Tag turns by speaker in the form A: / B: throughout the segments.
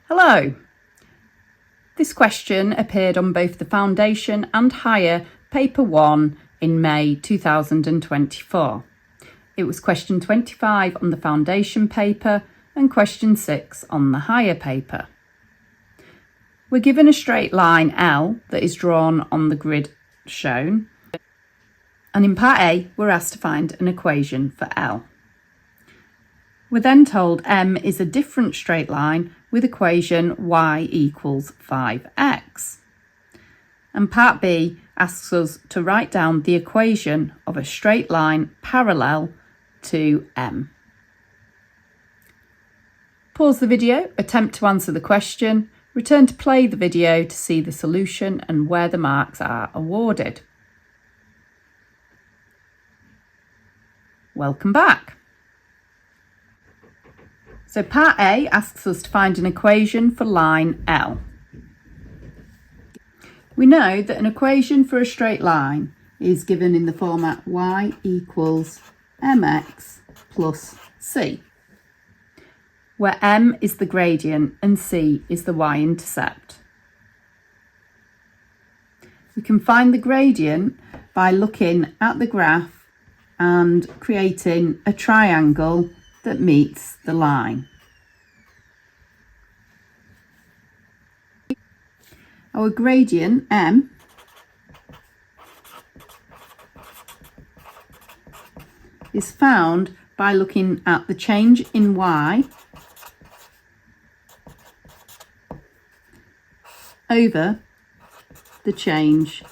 A: Hello. This question appeared on both the Foundation and Higher Paper 1 in May 2024. It was question 25 on the Foundation paper and question 6 on the Higher paper. We're given a straight line L that is drawn on the grid shown, and in part A we're asked to find an equation for L. We're then told M is a different straight line with equation y equals 5x. And part B asks us to write down the equation of a straight line parallel to M. Pause the video, attempt to answer the question, return to play the video to see the solution and where the marks are awarded. Welcome back. So part A asks us to find an equation for line L. We know that an equation for a straight line is given in the format y equals mx plus c, where m is the gradient and c is the y-intercept. We can find the gradient by looking at the graph and creating a triangle that meets the line. Our gradient m is found by looking at the change in y over the change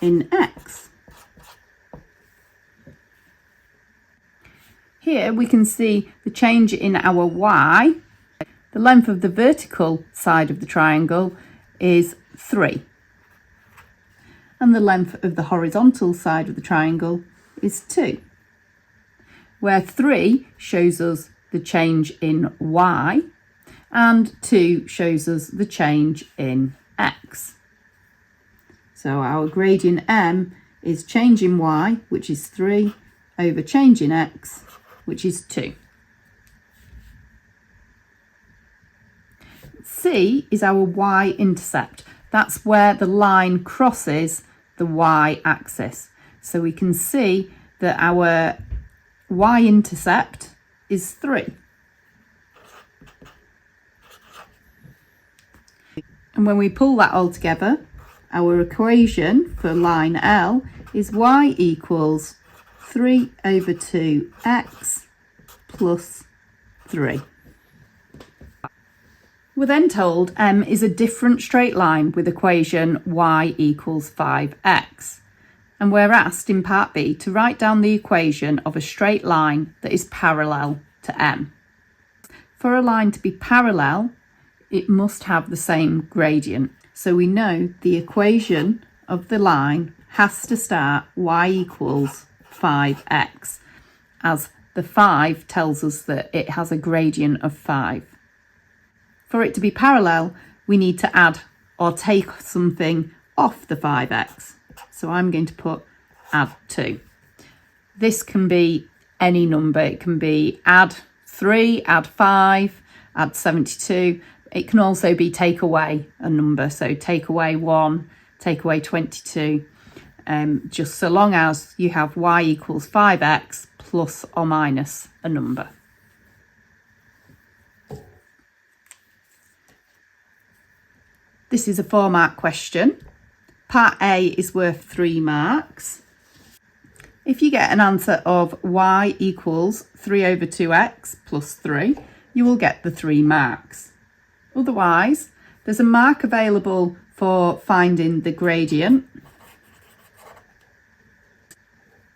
A: in x. Here we can see the change in our y. The length of the vertical side of the triangle is 3. And the length of the horizontal side of the triangle is 2. Where 3 shows us the change in y and 2 shows us the change in x. So our gradient m is change in y, which is 3, over change in x, which is 2. C is our y-intercept. That's where the line crosses the y-axis. So we can see that our y-intercept is 3. And when we pull that all together, our equation for line L is y equals 3 over 2x plus 3. We're then told M is a different straight line with equation y equals 5x. And we're asked in part B to write down the equation of a straight line that is parallel to M. For a line to be parallel, it must have the same gradient. So we know the equation of the line has to start y equals 5x, as the 5 tells us that it has a gradient of 5. For it to be parallel, we need to add or take something off the 5x. So I'm going to put add 2. This can be any number. It can be add 3, add 5, add 72. It can also be take away a number. So take away 1, take away 22. Just so long as you have y equals 5x plus or minus a number. This is a 4-mark question. Part A is worth 3 marks. If you get an answer of y equals 3 over 2x plus 3, you will get the 3 marks. Otherwise, there's a mark available for finding the gradient.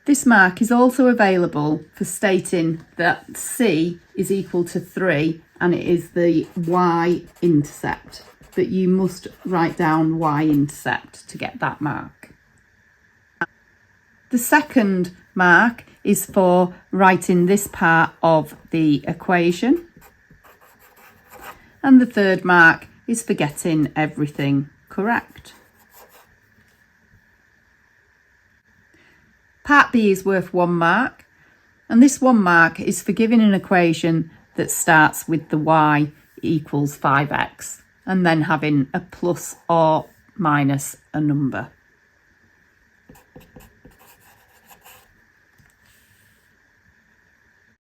A: This mark is also available for stating that C is equal to 3 and it is the y-intercept. But you must write down y-intercept to get that mark. The second mark is for writing this part of the equation. And the third mark is for getting everything correct. Part B is worth 1 mark, and this 1 mark is for giving an equation that starts with the y equals 5x, and then having a plus or minus a number.